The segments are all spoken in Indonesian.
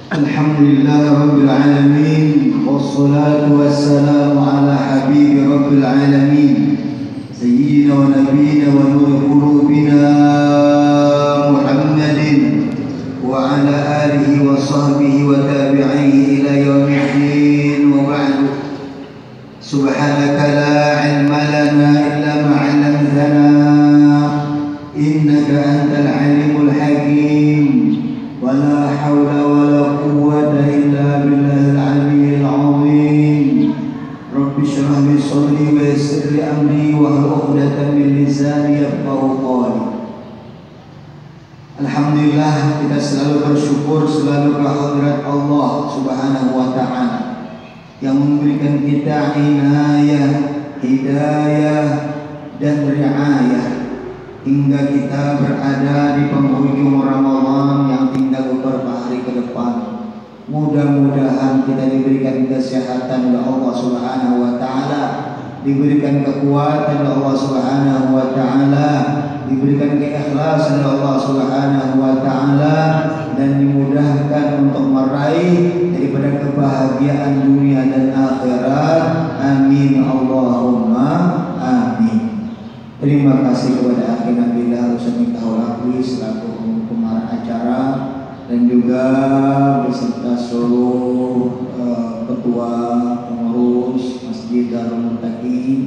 Alhamdulillah Rabbil Alamin, wassalatu wassalamu ala habibi Rabbil Alamin, Sayyidina wa Nabiyina wa nur qulubina Muhammadin wa ala alihi wa sahbihi wa tabi'ihi ila yaumiddin, wa ba'du. Subhanaka la ilma lana illa ma 'allamtana innaka antal alimul hakim, wa la hawla wa la quwwata illa billahil aliyyil azim. Rabbi shrah li sadri wa yassir li amri wahlul 'uqdatam min lisani yafqahu qawli. Alhamdulillah, kita selalu bersyukur selalu kehadirat Allah Subhanahu wa taala yang memberikan kita inayah, hidayah dan riayah hingga kita berada di penghujung Ramadan yang tinggal beberapa hari ke depan. Mudah-mudahan kita diberikan kesehatan oleh Allah Subhanahu wa taala, diberikan kekuatan oleh Allah Subhanahu wa taala, diberikan keikhlasan oleh Allah Subhanahu wa taala, dan dimudahkan untuk meraih daripada kebahagiaan dunia dan akhirat. Amin Allahumma amin. Terima kasih kepada Akhi Nabilah Rusani Kahulakwi selaku pengarah acara, dan juga beserta seluruh ketua pengurus Masjid Darul Muttaqin,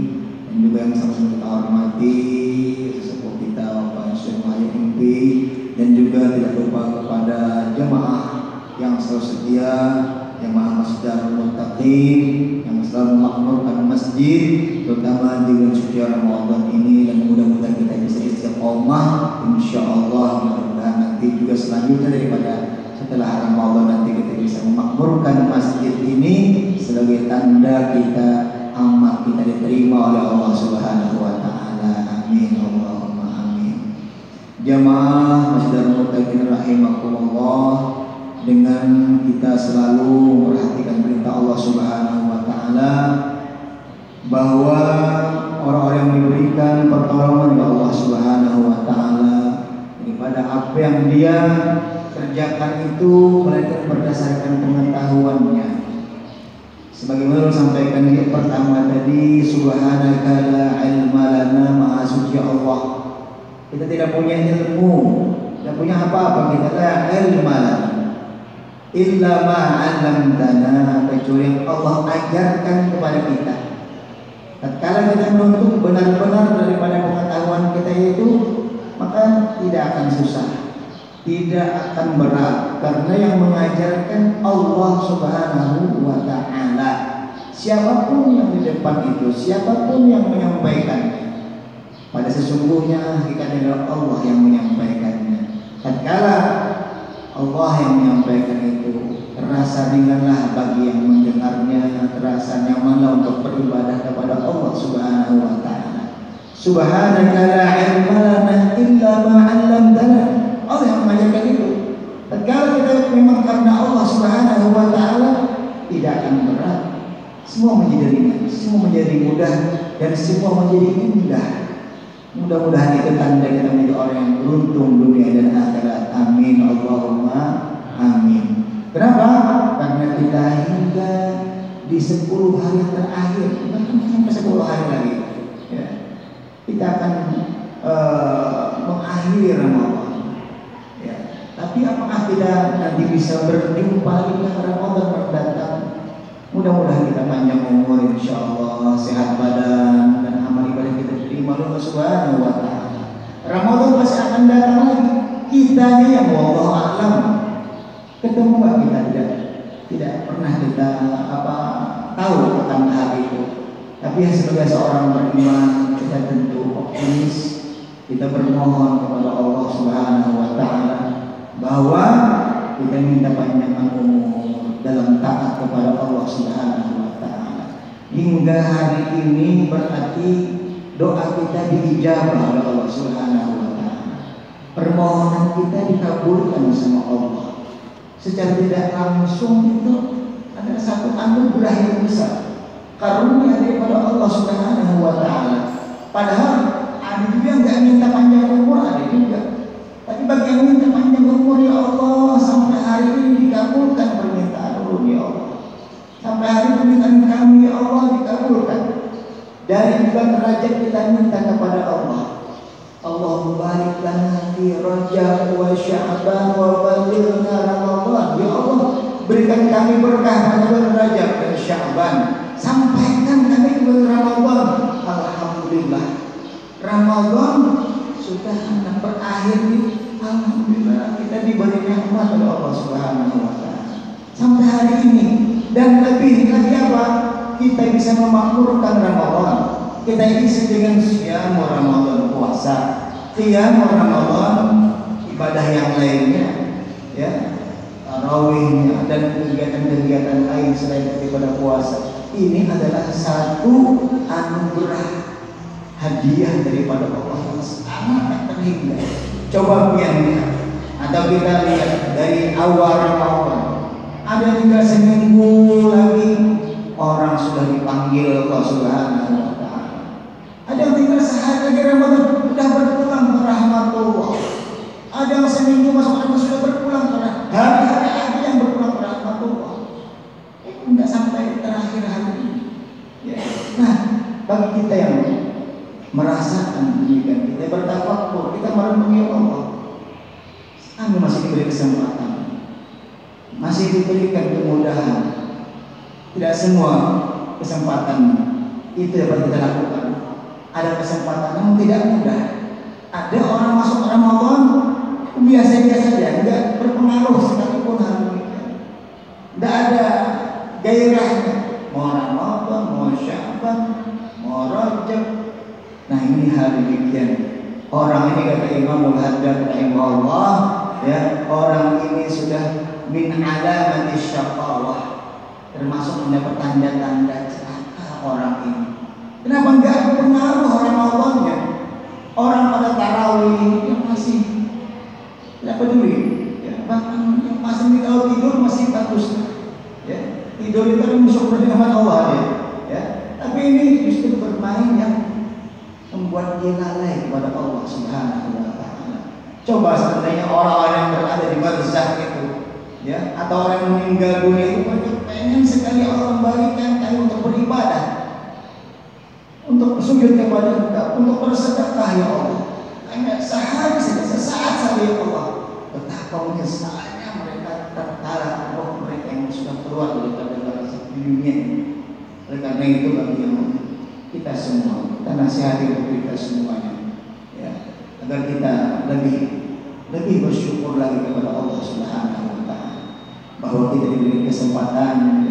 dan juga yang sama-sama kita hormati sesepuh kita Bapak Syekh Muhammad Impi, dan juga tidak lupa kepada jemaah yang selalu setia, jemaah Masjid Darul Muttaqin yang selalu memakmurkan masjid, terutama di bulan suci Ramadan ini, dan mudah-mudahan kita bisa istiqomah insyaallah. Mudah-mudahan nanti juga selanjutnya daripada setelah Ramadan nanti kita bisa memakmurkan masjid ini sebagai tanda kita amal kita diterima oleh Allah Subhanahu wa taala. Amin Allahumma amin. Jamaah Masjid Darul Muttaqin rahimakumullah, dengan kita selalu memperhatikan perintah Allah Subhanahu wa taala bahwa orang-orang yang diberikan pertolongan oleh Allah Subhanahu wa taala daripada apa yang dia kerjakan itu melainkan berdasarkan pengetahuannya. Sebagaimana sampaikan di pertama tadi, subhanaka la ilma lana, maha suci Allah, kita tidak punya ilmu, tidak punya apa-apa, kita la ilma lana illa ma 'allamtana, kecuali yang Allah ajarkan kepada kita. Tatkala kita menuntut benar-benar daripada pengetahuan kita itu, maka tidak akan susah, tidak akan berat, karena yang mengajarkan Allah Subhanahu wa taala. Siapapun yang di depan itu, siapapun yang menyampaikannya, pada sesungguhnya hakikatnya Allah yang menyampaikannya. Tatkala Allah yang menyampaikan itu, terasa ringanlah bagi yang mendengarnya, terasa nyamanlah untuk beribadah kepada Allah Subhanahu wa taala. Subhanaka la ilma lana illa ma 'allamtana. Allah yang mengajarkan itu. Tatkala kita memang karena Allah Subhanahu wa taala, tidak akan berat. Semua menjadi ringan, semua menjadi mudah, dan semua menjadi indah. Mudah-mudahan itu tanda kita menjadi orang yang beruntung dunia dan akhirat. Amin Allahumma amin. Kenapa? Karena kita hingga di 10 hari yang terakhir, bahkan sampai 10 hari lagi, ya, kita akan mengakhiri Ramadan. Ya. Tapi apakah kita nanti bisa berjumpa lagi dengan Ramadan mendatang? Mudah-mudahan kita panjang umur, insyaallah, sehat badan, dan amal ibadah kita diterima oleh Allah Subhanahu wa taala. Ramadan masih akan datang lagi. Kita yang wallahu a'lam ketemu nggak, kita tidak pernah kita tahu tentang hal itu. Tapi sebagai seorang beriman, kita tentu optimis. Kita bermohon kepada Allah Subhanahu wa taala bahwa kita minta panjang umur dalam taat kepada Allah Subhanahu wa taala. Hingga hari ini berarti doa kita diijabah oleh Allah Subhanahu wa taala. Permohonan kita dikabulkan sama Allah. Secara tidak langsung itu ada satu anugerah yang besar, karunia daripada Allah Subhanahu wa taala. Padahal ada juga yang nggak minta panjang umur, ada juga. Tapi bagi yang minta panjang umur, ya Allah, sampai hari Sya'ban wa ballighna Ramadan. Ya Allah, berikan kami berkah pada bulan Rajab dan Sya'ban. Sampaikan kami ke bulan Ramadan. Alhamdulillah, Ramadan sudah berakhir nih. Alhamdulillah, kita diberi nikmat oleh Allah Subhanahu wa taala sampai hari ini. Dan lebih lagi apa? Kita bisa memakmurkan Ramadan. Kita isi dengan qiyam Ramadan, puasa, qiyam Ramadan, ibadah yang lainnya, ya, tarawihnya dan kegiatan-kegiatan lain selain daripada puasa. Ini adalah satu anugerah, hadiah daripada Allah yang sangat terindah. Coba lihat, atau kita lihat dari awal Ramadan, ada tinggal seminggu lagi orang sudah dipanggil Allah Subhanahu wa taala. Ada yang tinggal sehari lagi Ramadan sudah berpulang ke rahmatullah. Ada yang seminggu masuk Ramadan sudah berpulang ke rahmatullah. Hari-hari ada yang berpulang ke rahmatullah. Enggak sampai terakhir hari ini. Ya. Nah, bagi kita yang merasakan demikian, kita bertafakkur, kita merenungi Allah. Anda masih diberi kesempatan, masih diberikan kemudahan. Tidak semua kesempatan itu dapat kita lakukan. Ada kesempatan yang tidak mudah. Ada orang masuk Ramadan biasa-biasa saja, tidak berpengaruh sekalipun hal demikian. Tidak ada gairahnya. Mau Ramadan, mau Sya'ban, mau Rajab. Nah, ini hal demikian. Orang ini kata Imam Al-Haddad rahimahullah, ya, orang ini sudah min alamati syaqawah, termasuk mendapat tanda-tanda celaka orang ini. Kenapa enggak pengaruh Ramadannya? Orang pada tarawih yang masih tidak peduli, ya, bahkan yang masih kalau tidur masih bagus, ya, tidur itu kan musuh bernikmat Allah, ya. Tapi ini justru bermain yang membuat dia lalai kepada Allah Subhanahu wa taala. Coba seandainya orang-orang yang berada di barzakh itu, ya, atau orang yang meninggal dunia itu, mereka pengen sekali Allah kembalikan kayu untuk beribadah, untuk bersujud kepada Engkau, untuk bersedekah ya Allah. Hanya sehari saja, sesaat saja ya Allah. Betapa menyesalnya mereka tertarik roh mereka yang sudah keluar daripada barzakh di dunia ini. Oleh karena itu bagi yang kita semua, kita nasihati untuk kita semuanya, ya, agar kita lebih bersyukur lagi kepada Allah Subhanahu wa taala, bahwa kita diberi kesempatan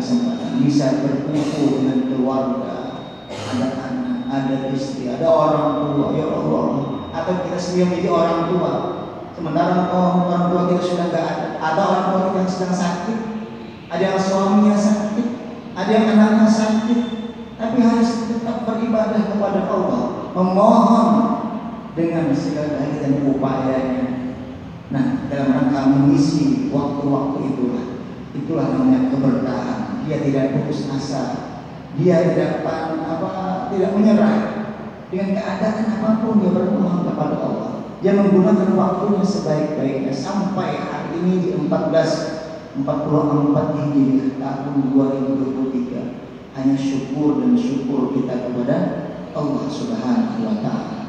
bisa berkumpul dengan keluarga, ada anak, ada istri, ada orang tua, ya Allah. Atau kita sendiri menjadi orang tua, sementara orang tua kita sudah tidak ada. Ada orang tua kita yang sedang sakit, ada yang suaminya sakit, ada yang anaknya sakit, tapi harus tetap beribadah kepada Allah, memohon dengan segala daya dan upayanya. Nah, dalam rangka mengisi waktu-waktu itulah namanya keberkahan. Dia tidak putus asa, dia tidak menyerah dengan keadaan apapun. Dia bermohon kepada Allah, dia menggunakan waktunya sebaik-baiknya sampai hari ini di 1444 Hijriah tahun 2023. Hanya syukur dan syukur kita kepada Allah Subhanahu wa taala.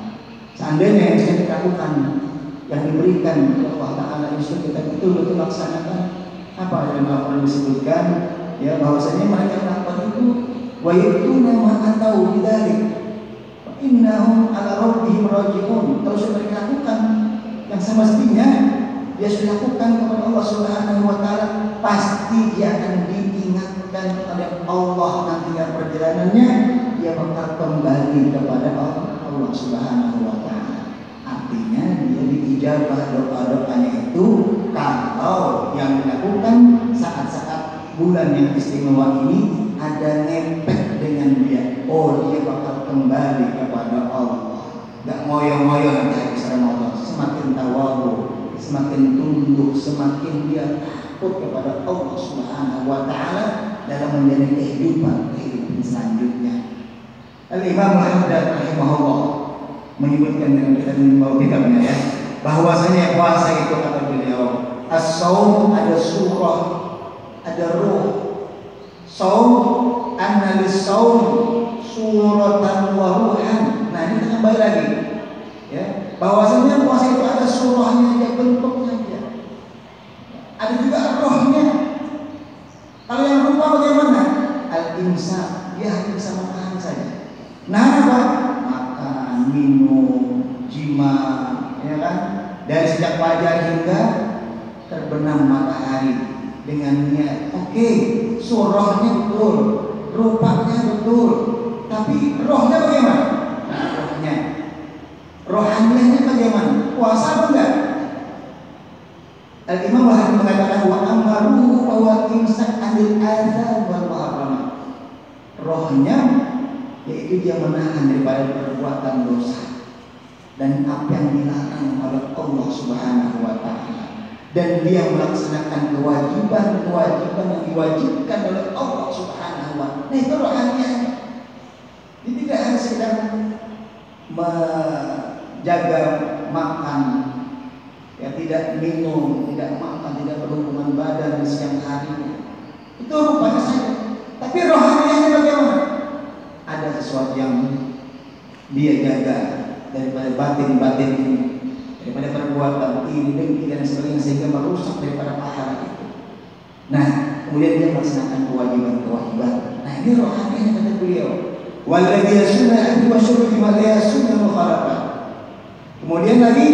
Seandainya yang bisa kita lakukan, yang diberikan oleh Allah taala, insya kita betul-betul laksanakan apa yang Al-Qur'an disebutkan, ya, bahwasanya mereka melakukan itu wa yutuna ma atau bidzalik wa innahum ala rabbihim raji'un. Terus mereka lakukan yang semestinya dia sudah lakukan kepada Allah Subhanahu wa taala, pasti dia akan diingatkan oleh Allah nantinya perjalanannya, dia bakal kembali kepada Allah Subhanahu wa taala. Artinya dia diijabah doa-doanya itu kalau yang dilakukan saat-saat bulan yang istimewa ini ada ngepek dengan dia. Oh, dia bakal kembali kepada Allah. Gak ngoyo-ngoyo nanti habis Ramadan. Semakin tawadhu, semakin tunduk, semakin dia takut kepada Allah Subhanahu wa taala dalam menjalani kehidupan selanjutnya. Al-Imam Al-Haddad rahimahullah menyebutkan dalam kitabnya, ya, bahwasanya puasa itu, kata beliau, as-shaum ada surah, ada ruh. Shaum anna lis-shaum suratan wa ruhan. Nah, ini kita kembali lagi, ya, bahwasanya puasa itu ada surahnya, ada bentuknya aja. bisa, dia hanya bisa makan saja. Nah apa? Makan, minum, jima, ya kan? Dari sejak fajar hingga terbenam matahari dengan niat. Oke, surahnya betul, rupanya betul, tapi rohnya bagaimana? Nah, rohnya, rohanianya bagaimana? Puasa apa enggak? Al-Imam Bukhari mengatakan wa amaruhu wa imsak anil adza wal muharram. Rohnya yaitu dia menahan daripada perbuatan dosa dan apa yang dilarang oleh Allah Subhanahu wa taala, dan dia melaksanakan kewajiban-kewajiban yang diwajibkan oleh Allah Subhanahu wa taala. Nah, itu rohanianya. Dia tidak hanya sedang menjaga makan, ya, tidak minum, tidak makan, tidak berhubungan badan di siang hari. Itu rupanya saja. Tapi rohanianya bagaimana? Ada sesuatu yang dia jaga daripada batin-batin ini, daripada perbuatan ini, dengki dan sebagainya, sehingga merusak daripada pahala itu. Nah, kemudian dia melaksanakan kewajiban-kewajiban. Nah, ini rohanianya kata beliau. Walladzi yasuna wa syurri ma la yasuna mukhalafah. Kemudian lagi,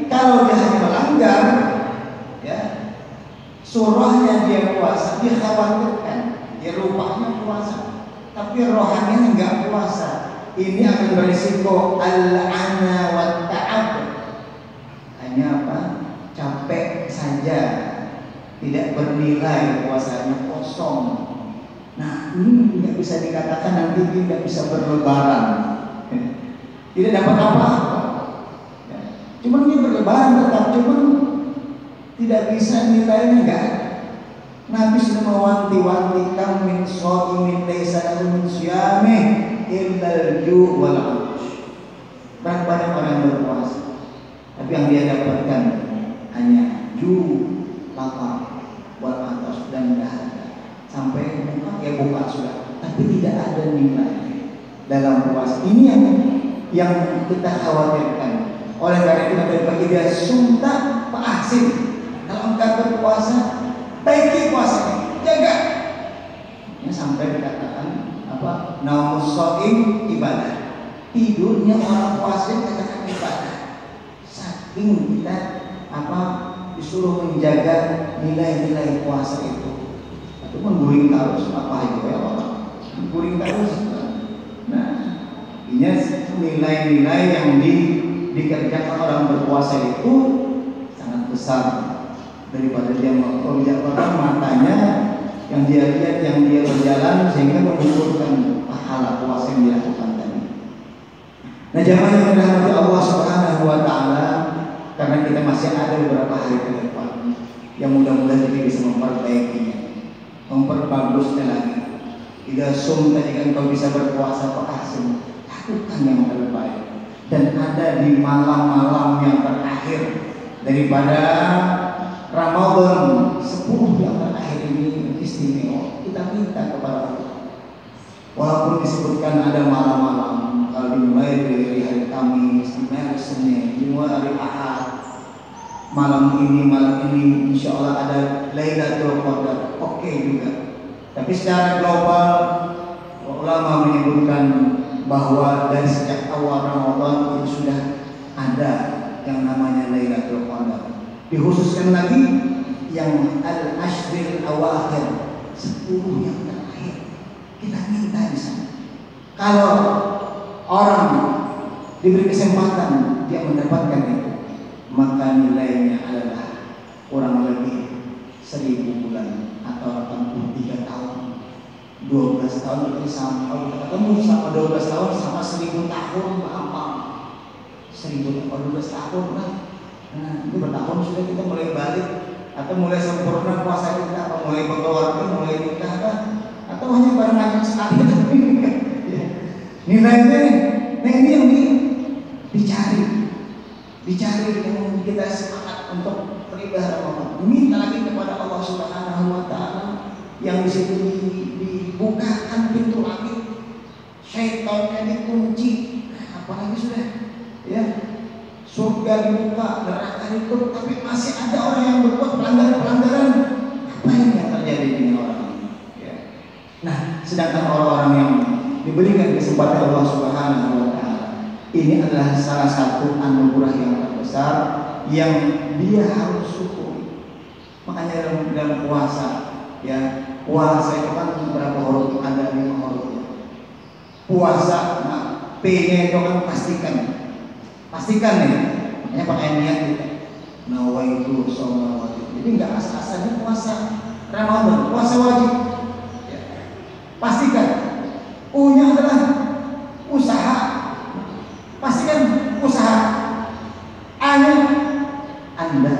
kalau dia hanya melanggar, ya, surahnya dia puasa, dia khawatirkan, dia rupanya puasa, tapi rohaninya enggak puasa. Ini akan berisiko al-ana wa ta'ab. Hanya apa? Capek saja, tidak bernilai, puasanya kosong. Nah, ini tidak bisa dikatakan nanti dia tidak bisa berlebaran, tidak dapat apa-apa. Cuman dia berlebaran tetap, cuman tidak bisa nilainya, enggak. Nabi sudah mewanti-wanti, kam min shaimin laisa lahu min siyamih illa al-ju' wal 'atsh. Berapa banyak orang yang berpuasa, tapi yang dia dapatkan hanya lapar, wal 'atsh, dan dahaga. Sampai buka, ya buka sudah, tapi tidak ada nilai dalam puasa. Ini yang kita khawatirkan. Oleh karena itu bagi dia sunta fa'ahsin. Kalau engkau berpuasa, baiki puasanya, jaga. Ya, sampai dikatakan apa? Naumus shaim ibadah. Tidurnya orang puasa dikatakan ibadah. Saking kita disuruh menjaga nilai-nilai puasa itu. Itu mengguring terus apa aja ya orang. Mengguring terus. Nah, ini nilai-nilai yang dikerjakan orang berpuasa itu sangat besar daripada dia mengerjakan matanya yang dia lihat, yang dia berjalan, sehingga mengukurkan pahala puasa yang dilakukan tadi. Nah, jamaah yang dirahmati Allah Subhanahu wa taala, karena kita masih ada beberapa hari ke depan yang mudah-mudahan kita bisa memperbaikinya, memperbagusnya lagi. Jika tadi kan kau bisa berpuasa, fa'ahsin, lakukan yang terbaik. Dan ada di malam-malam yang terakhir daripada Ramadan, 10 yang terakhir ini istimewa. Kita minta kepada Allah, walaupun disebutkan ada malam-malam, kalau dimulai dari hari Kamis, dimulai hari Senin, dimulai hari Ahad, malam ini insya Allah ada Lailatul Qadar, oke juga. Tapi secara global ulama menyebutkan bahwa dari sejak awal Ramadan itu sudah ada yang namanya Lailatul Qadar. Dikhususkan lagi yang al-ashril awakhir, 10 yang terakhir. Kita minta di sana. Kalau orang diberi kesempatan dia mendapatkan itu, maka nilainya adalah kurang lebih 1000 bulan atau 83 tahun. 12 tahun itu sama, ketemu sama 12 tahun sama 1000 tahun, apa? 1000 tahun, 12 tahun lah. Nah, itu bertahun sudah kita mulai balik atau mulai sempurna puasa kita, atau mulai berkeluarga, mulai nikah kan? Atau hanya barengan sekali. Nilainya, nah ini yang dicari yang kita semangat untuk beribadah Ramadan. Minta lagi kepada Allah Subhanahu wa taala yang di situ dibukakan pintu langit, syaitannya dikunci, apalagi sudah ya, surga dibuka, neraka ditutup, tapi masih ada orang yang berbuat pelanggaran. Apa yang terjadi dengan orang ini? Ya. Nah, sedangkan orang ini adalah salah satu anugerah yang terbesar yang dia harus syukuri. Makanya dalam puasa, ya, puasa itu kan berapa huruf? Ada 5 hurufnya. Puasa, nah, P-nya itu kan pastikan nih. Makanya pakai niat kita. Nawaitu shauma wajib. Jadi nggak asal-asalnya puasa Ramadan, puasa wajib. Ya. Pastikan. U-nya adalah usaha. Pastikan usaha. A-nya Anda.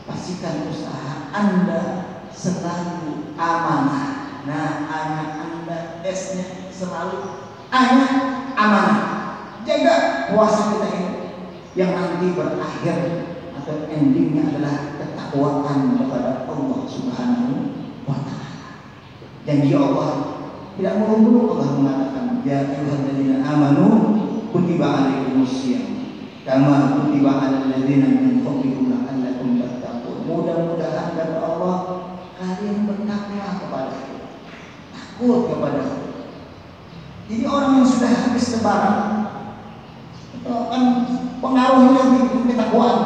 Pastikan usaha Anda selalu amanah. Nah, A-nya Anda, S-nya selalu, A-nya amanah. Jaga puasa kita ini yang nanti berakhir atau endingnya adalah ketakwaan kepada Allah Subhanahu wa Ta'ala. Janji Allah tidak muluk-muluk. Allah mengatakan, ya ayyuhalladzina amanu kutiba alaikumusiyam kama kutiba alal ladzina min qablikum la'allakum tattaqun. Mudah-mudahan dari Allah kalian bertakwa kepada-Ku, takut kepada-Ku. Jadi orang yang sudah habis lebaran itu akan pengaruhnya di ketakwaan.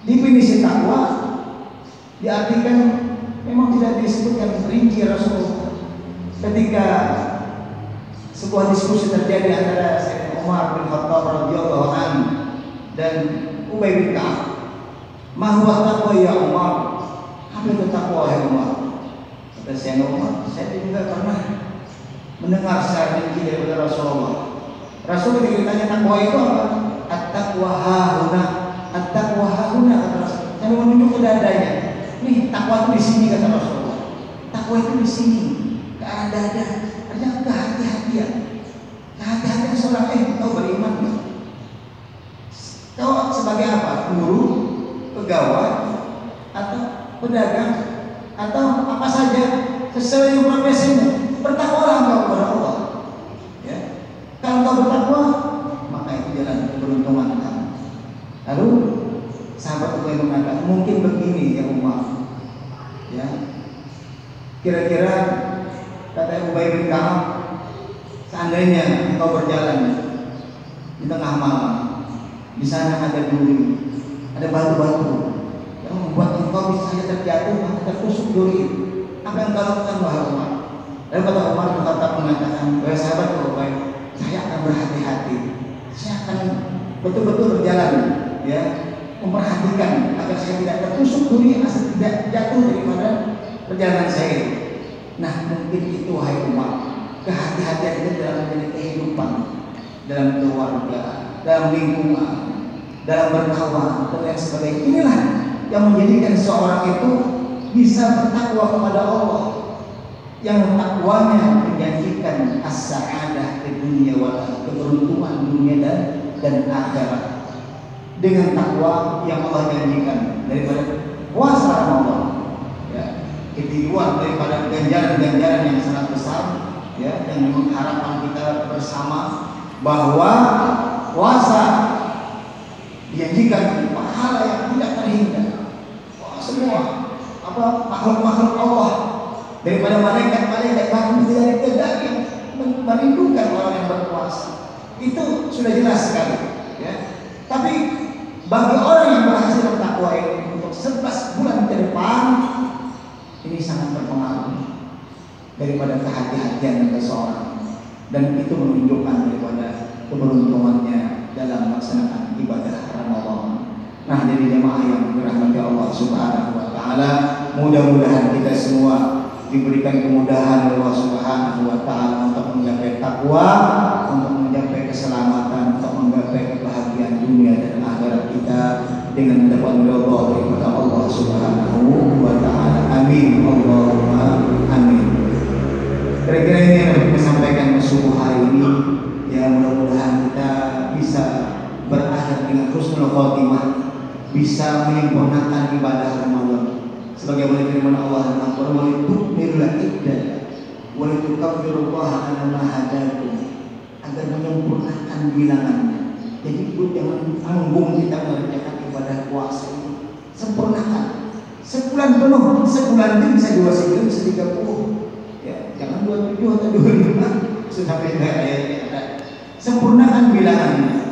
Definisi takwa diartikan memang tidak disebutkan rinci Rasulullah. Ketika sebuah diskusi terjadi antara Sayyidina Umar bin Khattab radhiyallahu anhu dan Ubay bin Ka'ab, "Ma huwa taqwa ya Umar?" Apa itu takwa ya Umar? Kata Sayyidina Umar, saya juga pernah mendengar secara rinci daripada Rasulullah. Rasul ketika ditanya takwa itu apa? At-taqwa hahuna, at-taqwa hahuna, kata Rasul. Sambil menunjuk ke dadanya. Nih, takwa itu di sini, kata Rasulullah. Takwa itu di sini, ke arah dada. Artinya kehati-hatian. Kehati-hatian seorang kau beriman nggak? Kau sebagai apa? Guru, pegawai, atau pedagang, atau apa saja sesuai dengan profesimu. Bertakwalah engkau kepada Allah. Kalau kau bertakwa, maka itu jalan keberuntungan kamu. Lalu sahabat Ubay mengatakan, mungkin begini ya Umar, ya, kira-kira kata Ubay bin Ka'ab, seandainya engkau berjalan di tengah malam, di sana ada duri, ada batu-batu yang membuat engkau bisa saja terjatuh atau tertusuk duri, apa yang kau lakukan wahai Umar? Lalu kata Umar tetap mengatakan, wahai sahabat Ubay, saya akan berhati-hati. Saya akan betul-betul berjalan, ya, memperhatikan agar saya tidak tertusuk duri, asal tidak jatuh daripada perjalanan saya. Nah, mungkin itu wahai Umar, kehati-hatian itu dalam kehidupan, dalam keluarga, dalam lingkungan, dalam berkawan, dan lain sebagainya. Inilah yang menjadikan seorang itu bisa bertakwa kepada Allah, yang takwanya menjanjikan as-sa'adah di dunia wal akhirah, keberuntungan dunia dan akhirat. Dengan takwa yang Allah janjikan daripada puasa Ramadan, ya, ketiduan daripada ganjaran-ganjaran yang sangat besar, ya, yang memang harapan kita bersama bahwa puasa dijanjikan pahala yang tidak terhingga. Semua makhluk-makhluk Allah, daripada malaikat-malaikat, bahkan tidak yang merindukan orang yang berpuasa. Itu sudah jelas sekali, ya. Tapi bagi orang yang berhasil bertakwa ini untuk 11 bulan ke depan, ini sangat berpengaruh daripada kehati-hatian seseorang, dan itu menunjukkan daripada keberuntungannya dalam melaksanakan ibadah Ramadan. Nah, jadi jemaah yang dirahmati Allah Subhanahu wa Ta'ala, mudah-mudahan kita semua diberikan kemudahan oleh Allah Subhanahu wa Ta'ala untuk mencapai takwa, untuk mencapai keselamatan, untuk mencapai kebahagiaan dunia dan akhirat kita dengan mendapat ridha daripada Allah Subhanahu wa Ta'ala. Amin. Allahumma amin. Kira-kira ini yang dapat saya sampaikan subuh hari ini. Ya, mudah-mudahan kita bisa berakhir dengan husnul khotimah, bisa menyempurnakan ibadah Ramadan sebagaimana firman Allah dalam Al-Qur'an, wa litukmilul iddah wa litukabbirullaha 'ala ma hadakum, agar menyempurnakan bilangannya. Jadi jangan tanggung kita mengerjakan ibadah puasa ini, sempurnakan. Sebulan penuh, sebulan itu bisa 29, bisa 30, ya, jangan 27 atau 25. Sudah beda ayatnya ada. Sempurnakan bilangannya.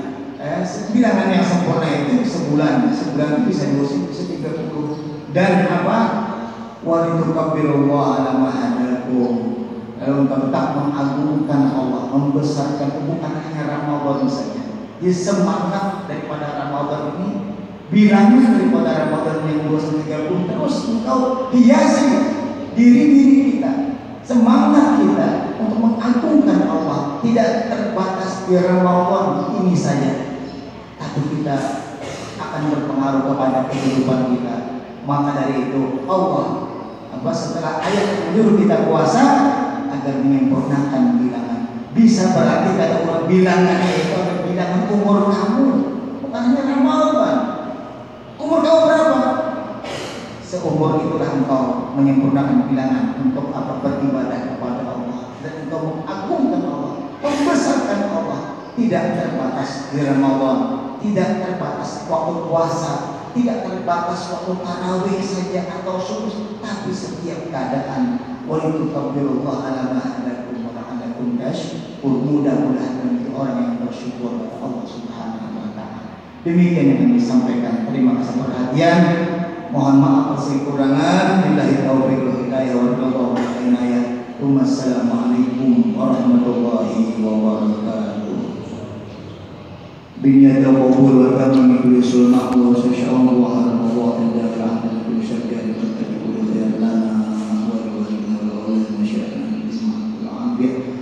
Bilangan yang sempurna itu sebulan itu bisa 20, bisa 30. Dan apa? Walitukabbirullaha ala ma hadakum. Lalu tetap mengagungkan Allah, membesarkan, bukan hanya Ramadan saja. Jadi semangat daripada Ramadan ini, bilangnya daripada Ramadan yang 230 terus engkau hiasi diri kita, semangat kita untuk mengagungkan Allah, tidak terbatas di Ramadan ini saja, tapi kita akan berpengaruh kepada kehidupan kita. Maka dari itu Allah setelah ayat menyuruh kita puasa agar menyempurnakan bilangan. Bisa berarti kata Allah bilangannya itu adalah bilangan umur kamu, bukan hanya Ramadan. Umur kamu berapa? Seumur itulah engkau menyempurnakan bilangan untuk apa? Beribadah kepada Allah dan engkau mengagungkan Allah, membesarkan Allah. Tidak terbatas di Ramadan, tidak terbatas waktu puasa, tidak terbatas waktu tarawih saja atau subuh, tapi setiap keadaan. Walitukabbirullaha ala ma hadakum wa la'allakum tashkurun. Mudah-mudahan menjadi orang yang bersyukur kepada Allah Subhanahu wa taala. Demikian yang kami sampaikan. Terima kasih perhatian. Mohon maaf atas kekurangan. Billahi taufiq wal hidayah wa inayah. Wassalamualaikum warahmatullahi wabarakatuh. Binyata qabul wa tamam kulli sunnah wa sallallahu alaihi wa sallam ala kulli syai'in qadir lana wa liwalidina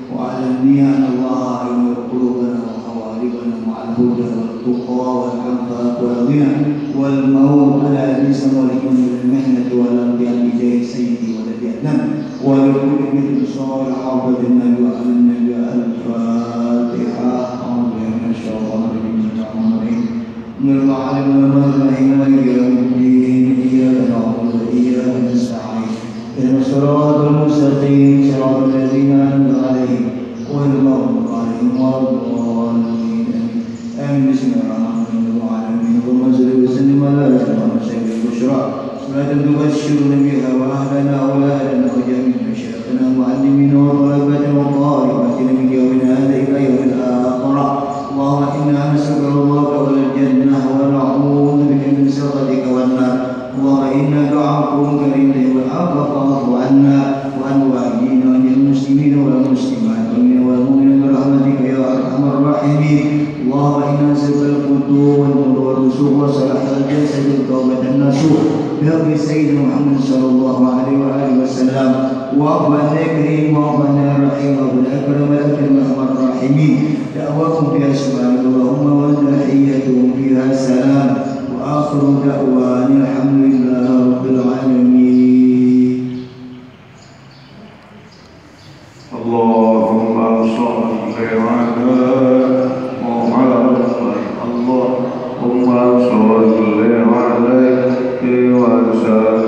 wa ala niyyati Allah wa qulubana wa qawalibana ma'al huda wal tuqa wal 'afaf wal ghina wal maut ala lisan wal mihnati wal anbiya bi jahi sayyidi wa nabiyina wa kulli min salih abadina wa al-nabi al-fatihah. الصراط المستقيم صراط الذين أنعمت عليهم غير المغضوب عليهم ولا الضالين. آمين. بسم الله الرحمن الرحيم. اللهم صل وسلم على سيدنا البشرى صلاة تبشرنا بها وأهلنا وأولادنا وجميع مشايخنا ومعلمينا وطلبتنا وطالباتنا من يومنا هذا إلى يوم الآخرة. اللهم إنا نسألك رضاك والجنة ونعوذ بك من سخطك والنار. اللهم إنك عفو كريم والعفو فاعف عنا وعن والدينا وعن المسلمين والمسلمات والمؤمنين برحمتك يا أرحم الراحمين. اللهم إنا نسألك الفتوح والنور والرسوخ وصلاح الجسد والتوبة النصوح بحق سيدنا محمد صلى الله عليه وآله وسلم. واعف عنا يا كريم واعف عنا يا رحيم واعف الأكرم الأكرم أرحم الراحمين. دعواهم فيها سبحانك اللهم وتحيتهم فيها سلام وآخر دعوانا الحمد لله رب العالمين. اللهم صل على محمد. اللهم صل عليه وسلم.